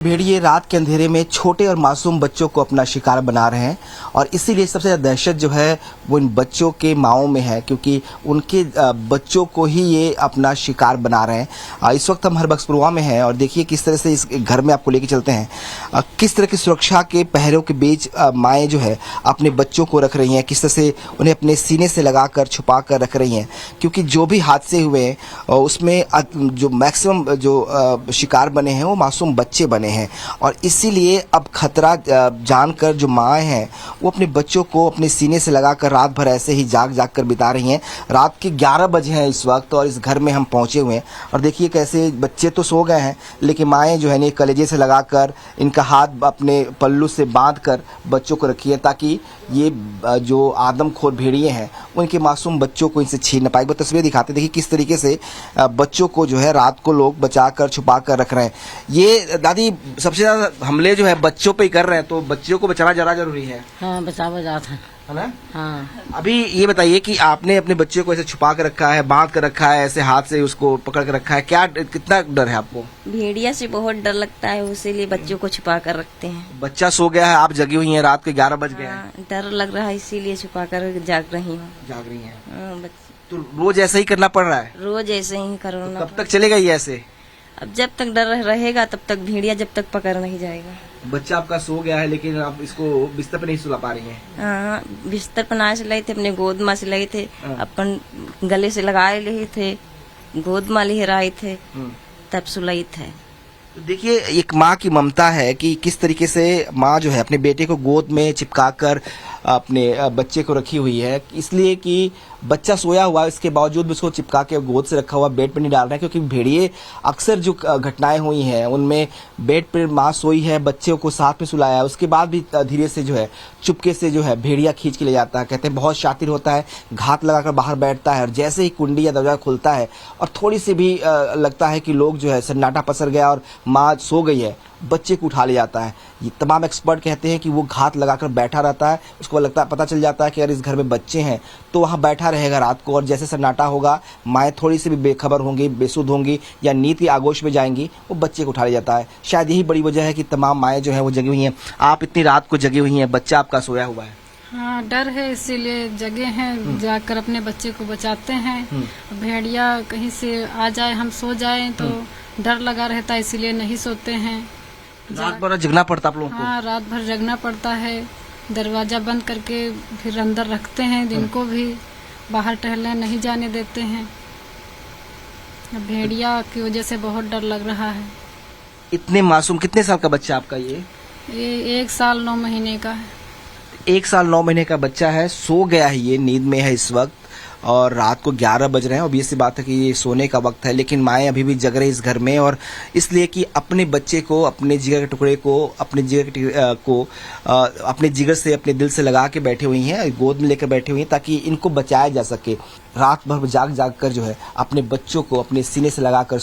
भेड़िए रात के अंधेरे में छोटे और मासूम बच्चों को अपना शिकार बना रहे हैं और इसीलिए सबसे ज़्यादा दहशत जो है वो इन बच्चों के माओं में है, क्योंकि उनके बच्चों को ही ये अपना शिकार बना रहे हैं। इस वक्त हम हरबख्शपुरवा में हैं और देखिए किस तरह से इस घर में आपको लेके चलते हैं। किस तरह की सुरक्षा के पहरों के बीच माएँ जो है अपने बच्चों को रख रही हैं, किस तरह से उन्हें अपने सीने से लगा कर छुपा कर रख रही हैं, क्योंकि जो भी हादसे हुए हैं उसमें जो मैक्सिमम जो शिकार बने हैं वो मासूम बच्चे बने हैं। और इसीलिए अब खतरा जानकर जो माएँ हैं वो अपने बच्चों को अपने सीने से लगाकर रात भर ऐसे ही जाग जाग कर बिता रही हैं। रात के 11 बजे हैं इस वक्त और इस घर में हम पहुंचे हुए हैं और देखिए कैसे बच्चे तो सो गए हैं लेकिन माएँ जो है ना कलेजे से लगाकर इनका हाथ अपने पल्लू से बांध कर बच्चों को रखी है ताकि ये जो आदमखोर भेड़िए हैं उनके मासूम बच्चों को इनसे छीन न पाए। वो तस्वीरें दिखाते देखिए किस तरीके से बच्चों को जो है रात को लोग बचा कर छुपा कर रख रहे हैं। ये दादी सबसे ज्यादा हमले जो है बच्चों पे ही कर रहे हैं, तो बच्चों को बचाना जरा जरूरी है। हाँ, बचावा जाता है ना। हाँ। अभी ये बताइए कि आपने अपने बच्चे को ऐसे छुपा कर रखा है, बांध कर रखा है, ऐसे हाथ से उसको पकड़ कर रखा है, क्या कितना डर है आपको? भेड़िया से बहुत डर लगता है, इसीलिए बच्चों को छुपा कर रखते हैं। बच्चा सो गया है, आप जगी हुई हैं, रात के 11 बज गए हैं। हाँ, डर लग रहा है इसीलिए छुपा कर जाग रही हूँ। जाग रही हैं। हाँ, तो रोज ऐसा ही करना पड़ रहा है? रोज ऐसे ही करो ना। कब तक चलेगा ये ऐसे? अब जब तक डर रहेगा तब तक भेड़िया जब तक पकड़ नहीं जाएगा। बच्चा आपका सो गया है लेकिन आप इसको बिस्तर पे नहीं सुला पा रही हैं। हाँ, बिस्तर पर ना सिलाई थे, अपने गोद में सिलाई थे, अपन गले से लगाए ले थे, गोद में लहराए थे, तब सुलाई थे। तो देखिए एक माँ की ममता है कि किस तरीके से माँ जो है अपने बेटे को गोद में चिपका कर अपने बच्चे को रखी हुई है, इसलिए कि बच्चा सोया हुआ है इसके बावजूद भी उसको चिपका के गोद से रखा हुआ, बेड पर नहीं डाल रहे हैं। क्योंकि भेड़िए अक्सर जो घटनाएं हुई हैं उनमें बेड पर माँ सोई है, बच्चे को साथ में सुलाया है, उसके बाद भी धीरे से जो है चुपके से जो है भेड़िया खींच के ले जाता है। कहते हैं बहुत शातिर होता है, घात लगाकर बाहर बैठता है और जैसे ही कुंडी या दरवाजा खुलता है और थोड़ी सी भी लगता है कि लोग जो है सन्नाटा पसर गया और माँ सो गई है, बच्चे को उठा ले जाता है। ये तमाम एक्सपर्ट कहते हैं कि वो घात लगाकर बैठा रहता है, उसको लगता है पता चल जाता है कि अगर इस घर में बच्चे हैं तो वहाँ बैठा रहेगा रात को, और जैसे सन्नाटा होगा माएँ थोड़ी सी भी बेखबर होंगी, बेसुध होंगी या नींद की आगोश में जाएंगी, वो बच्चे को उठा ले जाता है। शायद यही बड़ी वजह है कि तमाम माएँ जो हैं वो जगी हुई हैं। आप इतनी रात को जगी हुई हैं, बच्चा आपका सोया हुआ है। हाँ, डर है इसीलिए जगे हैं, जाकर अपने बच्चे को बचाते हैं। भेड़िया कहीं से आ जाए, हम सो जाए तो डर लगा रहता है, इसीलिए नहीं सोते हैं। रात भर जगना पड़ता आप लोगों को? हाँ, रात भर जगना पड़ता है, दरवाजा बंद करके फिर अंदर रखते हैं, दिन को भी बाहर टहलने नहीं जाने देते हैं। भेड़िया की वजह से बहुत डर लग रहा है। इतने मासूम, कितने साल का बच्चा आपका? ये 1 साल 9 महीने का है। 1 साल 9 महीने का बच्चा है, सो गया है, ये नींद में है इस वक्त और रात को 11 बज रहे हैं। ऑब्वियस सी बात है कि ये सोने का वक्त है, लेकिन माएँ अभी भी जग रही इस घर में, और इसलिए कि अपने बच्चे को, अपने जिगर के टुकड़े को, अपने जिगर से, अपने दिल से लगा के बैठी हुई हैं, गोद में लेकर बैठी हुई हैं ताकि इनको बचाया जा सके। रात भर जाग जाग कर जो है अपने बच्चों को अपने सीने से लगाकर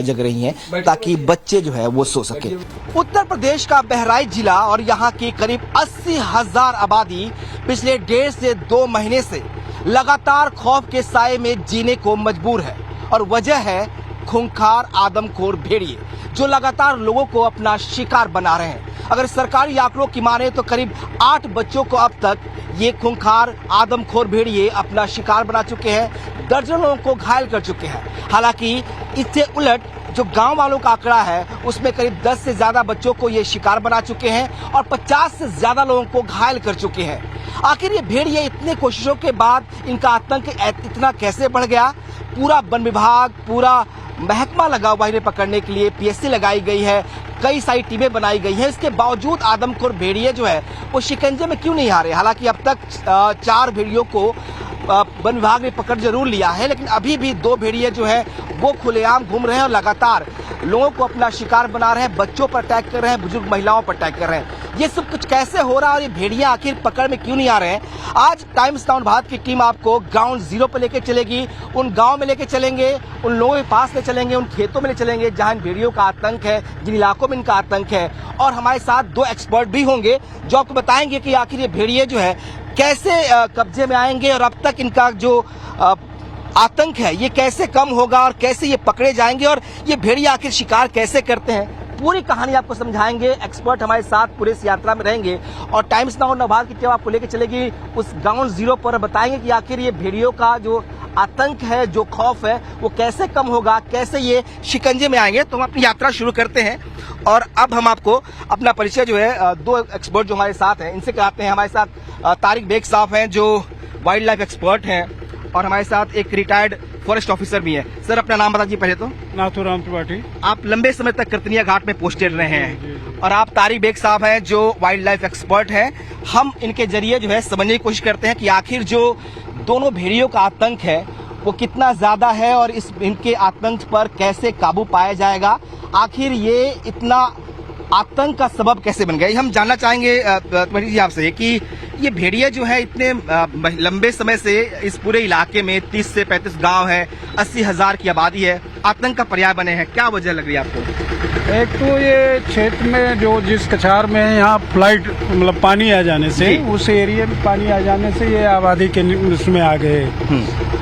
जग रही हैं ताकि बच्चे जो है वो सो सके। उत्तर प्रदेश का बहराइच जिला और यहाँ की करीब 80,000 आबादी पिछले 1.5 से 2 महीने से लगातार खौफ के साए में जीने को मजबूर है, और वजह है खूंखार आदमखोर भेड़िए जो लगातार लोगों को अपना शिकार बना रहे हैं। अगर सरकारी आंकड़ों की माने तो करीब 8 बच्चों को अब तक ये खूंखार आदमखोर भेड़िए अपना शिकार बना चुके हैं, दर्जनों लोगों को घायल कर चुके हैं। हालांकि इससे उलट जो गांव वालों का आंकड़ा है उसमें करीब 10 से ज्यादा बच्चों को ये शिकार बना चुके हैं और 50 से ज्यादा लोगों को घायल कर चुके हैं। आखिर ये भेड़िए इतने कोशिशों के बाद इनका आतंक इतना कैसे बढ़ गया? पूरा वन विभाग, पूरा महकमा लगा हुआ इन्हें पकड़ने के लिए, पीएससी लगाई गई है, कई सारी टीमें बनाई गई हैं, इसके बावजूद आदमखोर भेड़िए जो है वो शिकंजे में क्यों नहीं आ रहे? हालांकि अब तक 4 भेड़ियों को वन विभाग ने पकड़ जरूर लिया है, लेकिन अभी भी 2 भेड़िए जो है वो खुलेआम घूम रहे हैं और लगातार लोगों को अपना शिकार बना रहे हैं, बच्चों पर अटैक कर रहे हैं, बुजुर्ग महिलाओं पर अटैक कर रहे हैं। ये सब कुछ कैसे हो रहा है और ये भेड़िया आखिर पकड़ में क्यों नहीं आ रहे हैं? आज टाइम्स टाउन भारत की टीम आपको ग्राउंड जीरो पर लेके चलेगी, उन गांव में लेके चलेंगे, उन लोगों के पास ले चलेंगे, उन खेतों में ले चलेंगे जहां इन भेड़ियों का आतंक है, जिन इलाकों में इनका आतंक है, और हमारे साथ 2 एक्सपर्ट भी होंगे जो आपको बताएंगे कि आखिर ये भेड़िए जो है कैसे कब्जे में आएंगे और अब तक इनका जो आतंक है ये कैसे कम होगा और कैसे ये पकड़े जाएंगे और ये भेड़िए आखिर शिकार कैसे करते हैं। पूरी कहानी आपको समझाएंगे। एक्सपर्ट हमारे साथ पूरे इस यात्रा में रहेंगे और टाइम्स नाउ नवभारत की टीम आपको लेकर चलेगी उस ग्राउंड जीरो पर, बताएंगे कि आखिर ये भेड़ियों का जो आतंक है, जो खौफ है, वो कैसे कम होगा, कैसे ये शिकंजे में आएंगे। तो हम अपनी यात्रा शुरू करते हैं और अब हम आपको अपना परिचय जो है दो एक्सपर्ट जो हमारे साथ हैं इनसे कराते हैं। हमारे साथ तारिक बेग साहब हैं जो वाइल्ड लाइफ एक्सपर्ट हैं और हमारे साथ एक रिटायर्ड फॉरेस्ट ऑफिसर भी है। सर अपना नाम बताइए पहले तो। नाथुराम त्रिपाठी। आप लंबे समय तक करतनिया घाट में पोस्टेड रहे हैं और आप तारिक बेग साहब हैं जो वाइल्ड लाइफ एक्सपर्ट हैं। हम इनके जरिए जो है समझने की कोशिश करते हैं कि आखिर जो दोनों भेड़ियों का आतंक है वो कितना ज्यादा है और इनके आतंक पर कैसे काबू पाया जाएगा, आखिर ये इतना आतंक का सबब कैसे बन गया। हम जानना चाहेंगे जी आपसे कि ये भेड़िया जो है इतने लंबे समय से इस पूरे इलाके में 30 से 35 गांव है, 80,000 की आबादी है, आतंक का पर्याय बने हैं, क्या वजह लग रही है आपको? एक तो ये क्षेत्र में जो जिस कछार में है यहाँ फ्लाइट मतलब पानी आ जाने से, उस एरिया में पानी आ जाने से ये आबादी के उसमें आ गए।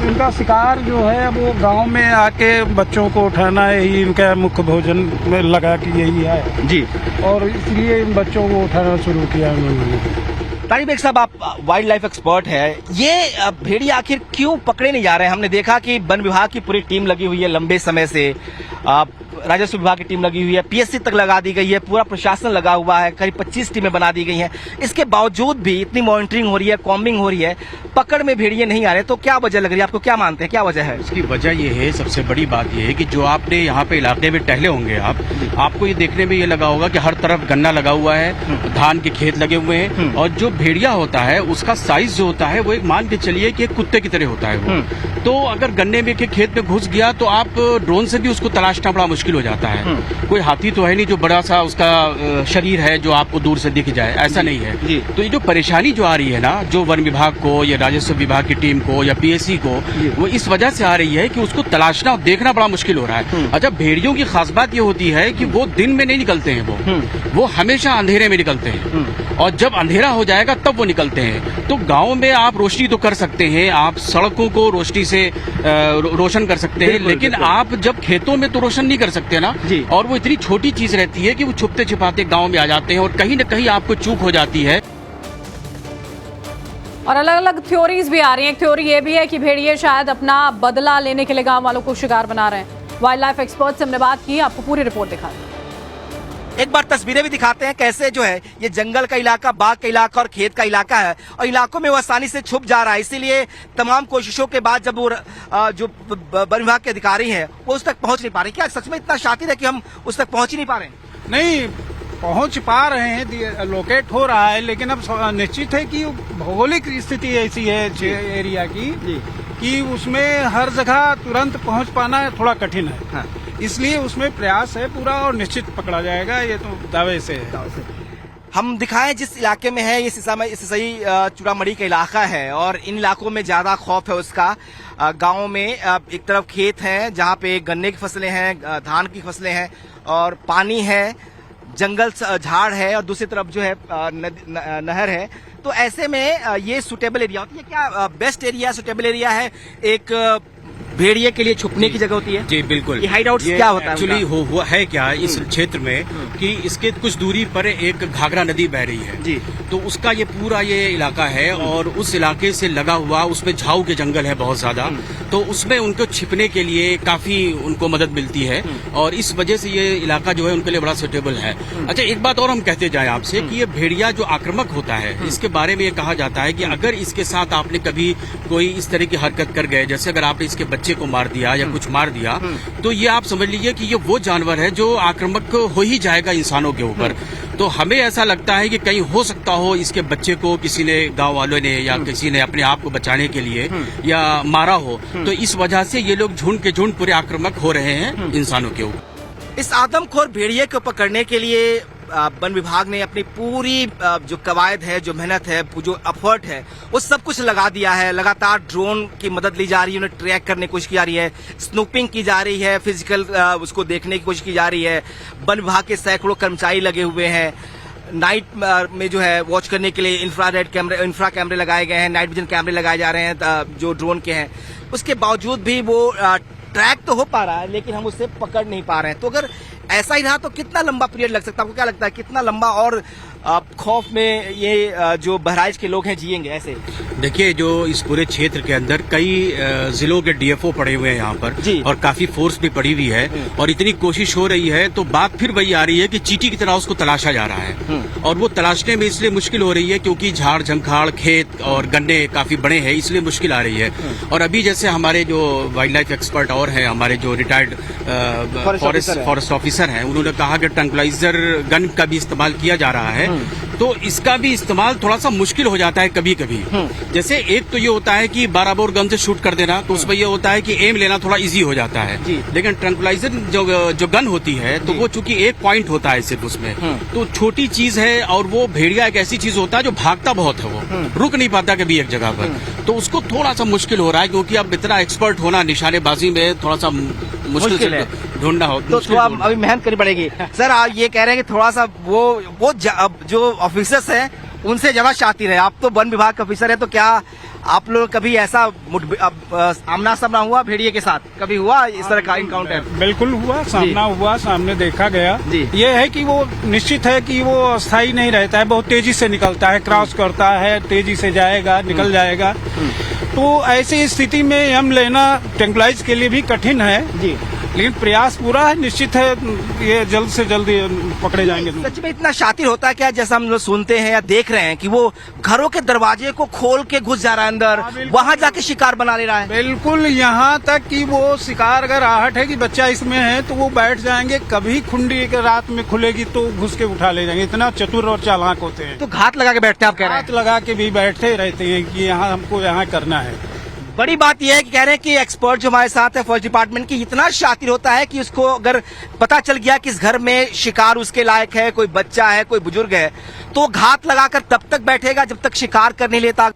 इनका शिकार जो है वो गांव में आके बच्चों को उठाना ही इनका मुख्य भोजन में लगा कि यही है जी, और इसलिए इन बच्चों को उठाना शुरू किया उन्होंने। तारिक बेग साहब आप वाइल्ड लाइफ एक्सपर्ट है, ये भेड़िया आखिर क्यों पकड़े नहीं जा रहे हैं? हमने देखा कि वन विभाग की पूरी टीम लगी हुई है लंबे समय से, राजस्व विभाग की टीम लगी हुई है, पीएससी तक लगा दी गई है, पूरा प्रशासन लगा हुआ है, करीब 25 टीमें बना दी गई हैं। इसके बावजूद भी इतनी मॉनिटरिंग हो रही है, कॉम्बिंग हो रही है, पकड़ में भेड़िए नहीं आ रहे, तो क्या वजह लग रही है आपको? क्या मानते हैं क्या वजह है? इसकी वजह ये है, सबसे बड़ी बात ये है कि जो आपने यहाँ पे इलाके में टहले होंगे आपको ये देखने में ये लगा होगा कि हर तरफ गन्ना लगा हुआ है, धान के खेत लगे हुए हैं, और जो भेड़िया होता है उसका साइज जो होता है वो एक मान के चलिए कि एक कुत्ते की तरह होता है वो। तो अगर गन्ने में के खेत में घुस गया तो आप ड्रोन से भी उसको तलाशना बड़ा मुश्किल हो जाता है। कोई हाथी तो है नहीं जो बड़ा सा उसका शरीर है जो आपको दूर से दिख जाए, ऐसा नहीं है। तो ये जो परेशानी जो आ रही है ना, जो वन विभाग को या राजस्व विभाग की टीम को या पीएससी को, वो इस वजह से आ रही है कि उसको तलाशना और देखना बड़ा मुश्किल हो रहा है। अच्छा, भेड़ियों की खास बात ये होती है कि वो दिन में नहीं निकलते हैं, वो हमेशा अंधेरे में निकलते हैं, और जब अंधेरा हो जाएगा तब वो निकलते हैं। तो गाँव में आप रोशनी तो कर सकते हैं, आप सड़कों को रोशनी से रोशन कर सकते हैं, लेकिन आप जब खेतों में तो रोशन नहीं कर सकते ना। और वो इतनी छोटी चीज रहती है कि वो छुपते छिपाते गांव में आ जाते हैं और कहीं न कहीं आपको चूक हो जाती है। और अलग अलग थ्योरीज भी आ रही हैं। एक थ्योरी ये भी है कि भेड़िए शायद अपना बदला लेने के लिए गांव वालों को शिकार बना रहे हैं। वाइल्ड लाइफ एक्सपर्ट से हमने बात की, आपको पूरी रिपोर्ट दिखा दें। एक बार तस्वीरें भी दिखाते हैं कैसे जो है ये जंगल का इलाका, बाग का इलाका और खेत का इलाका है और इलाकों में वो आसानी से छुप जा रहा है। इसीलिए तमाम कोशिशों के बाद जब वो जो वन विभाग के अधिकारी हैं वो उस तक पहुंच नहीं पा रहे। क्या सच में इतना शातिर है कि हम उस तक पहुंच ही नहीं पा रहे हैं? नहीं, पहुंच पा रहे हैं, लोकेट हो रहा है, लेकिन अब निश्चित है कि भौगोलिक स्थिति ऐसी है एरिया की कि उसमें हर जगह तुरंत पहुंच पाना थोड़ा कठिन है। हाँ। इसलिए उसमें प्रयास है पूरा और निश्चित पकड़ा जाएगा, ये तो दावे से है। हम दिखाएं जिस इलाके में है, ये सही चूड़ामढ़ी का इलाका है और इन इलाकों में ज्यादा खौफ है उसका। गाँव में एक तरफ खेत हैं जहाँ पे गन्ने की फसलें हैं, धान की फसलें हैं और पानी है, जंगल झाड़ है और दूसरी तरफ जो है नहर है। तो ऐसे में ये सुटेबल एरिया होती है। क्या बेस्ट एरिया, सुटेबल एरिया है एक भेड़िए के लिए छुपने की जगह होती है? जी बिल्कुल। ये हाइड आउट क्या होता है? एक्चुअली हुआ है क्या इस क्षेत्र में कि इसके कुछ दूरी पर एक घाघरा नदी बह रही है जी, तो उसका ये पूरा ये इलाका है और उस इलाके से लगा हुआ उसमें झाऊ के जंगल है बहुत ज्यादा, तो उसमें उनको छिपने के लिए काफी उनको मदद मिलती है और इस वजह से ये इलाका जो है उनके लिए बड़ा सुटेबल है। अच्छा, एक बात और हम कहते जाए आपसे कि ये भेड़िया जो आक्रामक होता है इसके बारे में ये कहा जाता है कि अगर इसके साथ आपने कभी कोई इस तरह की हरकत कर गए, जैसे अगर आपने इसके बच्चे को मार दिया या कुछ मार दिया, तो ये आप समझ लीजिए कि ये वो जानवर है जो आक्रामक हो ही जाएगा इंसानों के ऊपर। तो हमें ऐसा लगता है कि कहीं हो सकता हो इसके बच्चे को किसी ने, गांव वालों ने या किसी ने अपने आप को बचाने के लिए या मारा हो, तो इस वजह से ये लोग झुंड के झुंड पूरे आक्रामक हो रहे हैं इंसानों के ऊपर। इस आदमखोर भेड़िए को पकड़ने के लिए वन विभाग ने अपनी पूरी जो कवायद है, जो मेहनत है, जो एफर्ट है, वो सब कुछ लगा दिया है। लगातार ड्रोन की मदद ली जा रही है, उन्हें ट्रैक करने की कोशिश की जा रही है, स्नूपिंग की जा रही है, फिजिकल उसको देखने की कोशिश की जा रही है। वन विभाग के सैकड़ों कर्मचारी लगे हुए हैं। नाइट में जो है वॉच करने के लिए इंफ्रा कैमरे लगाए गए हैं, नाइट विजन कैमरे लगाए जा रहे हैं जो ड्रोन के हैं। उसके बावजूद भी वो ट्रैक तो हो पा रहा है लेकिन हम उसे पकड़ नहीं पा रहे हैं। तो अगर ऐसा ही रहा तो कितना लंबा पीरियड लग सकता है? आपको क्या लगता है कितना लंबा और खौफ में ये जो बहराइच के लोग हैं जिएंगे ऐसे? देखिए, जो इस पूरे क्षेत्र के अंदर कई जिलों के डीएफओ पड़े हुए हैं यहाँ पर जी। और काफी फोर्स भी पड़ी हुई है और इतनी कोशिश हो रही है, तो बात फिर वही आ रही है कि चींटी की तरह उसको तलाशा जा रहा है। और वो तलाशने में इसलिए मुश्किल हो रही है क्योंकि झाड़ झंखाड़ खेत और गन्ने काफी बड़े हैं, इसलिए मुश्किल आ रही है। और अभी जैसे हमारे जो वाइल्ड लाइफ एक्सपर्ट और हैं, हमारे जो रिटायर्ड फॉरेस्ट ऑफिसर हैं, उन्होंने कहा कि ट्रैंक्विलाइजर गन का भी इस्तेमाल किया जा रहा है, तो इसका भी इस्तेमाल थोड़ा सा मुश्किल हो जाता है कभी कभी। जैसे एक तो ये होता है कि 12 बोर गन से शूट कर देना, तो उसमें ये होता है कि एम लेना थोड़ा इजी हो जाता है। लेकिन ट्रैंक्विलाइजर जो गन होती है, तो वो चूंकि एक पॉइंट होता है सिर्फ उसमें, तो छोटी चीज है। और वो भेड़िया एक ऐसी चीज होता है जो भागता बहुत है, वो रुक नहीं पाता कभी एक जगह पर, तो उसको थोड़ा सा मुश्किल हो रहा है क्योंकि अब इतना एक्सपर्ट होना निशानेबाजी में थोड़ा सा मुश्किल है ढूंढना हो, तो थोड़ा अभी मेहनत करनी पड़ेगी। सर आप ये कह रहे हैं कि थोड़ा सा वो जो ऑफिसर्स हैं उनसे ज्यादा शातिर है। आप तो वन विभाग के ऑफिसर है, तो क्या आप लोग कभी ऐसा आमना सामना हुआ भेड़िए के साथ? कभी हुआ इस तरह का इनकाउंटर? बिल्कुल हुआ, सामना हुआ, सामने देखा गया। जी। ये है कि वो निश्चित है कि वो स्थायी नहीं रहता है, बहुत तेजी से निकलता है, क्रॉस करता है, तेजी से जाएगा, निकल जाएगा। तो ऐसी स्थिति में एम लेना ट्रैंक्विलाइज के लिए भी कठिन है जी, लेकिन प्रयास पूरा है, निश्चित है ये जल्द से जल्द पकड़े जाएंगे। सच में इतना शातिर होता है क्या? जैसा हम लोग सुनते हैं या देख रहे हैं कि वो घरों के दरवाजे को खोल के घुस जा रहा है अंदर, वहां जाके शिकार बना ले रहा है। बिल्कुल, यहाँ तक कि वो शिकार अगर आहट है कि बच्चा इसमें है तो वो बैठ जाएंगे, कभी खुंडी के रात में खुलेगी तो घुस के उठा ले जाएंगे। इतना चतुर और चालाक होते हैं। तो घात लगा के बैठते हैं, आप कह रहे हैं? हाथ लगा के भी बैठे रहते हैं कि यहाँ हमको यहाँ करना है। बड़ी बात यह है कि कह रहे हैं कि एक्सपर्ट जो हमारे साथ है फॉरेस्ट डिपार्टमेंट की, इतना शातिर होता है कि उसको अगर पता चल गया कि इस घर में शिकार उसके लायक है, कोई बच्चा है, कोई बुजुर्ग है, तो घात लगाकर तब तक बैठेगा जब तक शिकार कर नहीं लेता।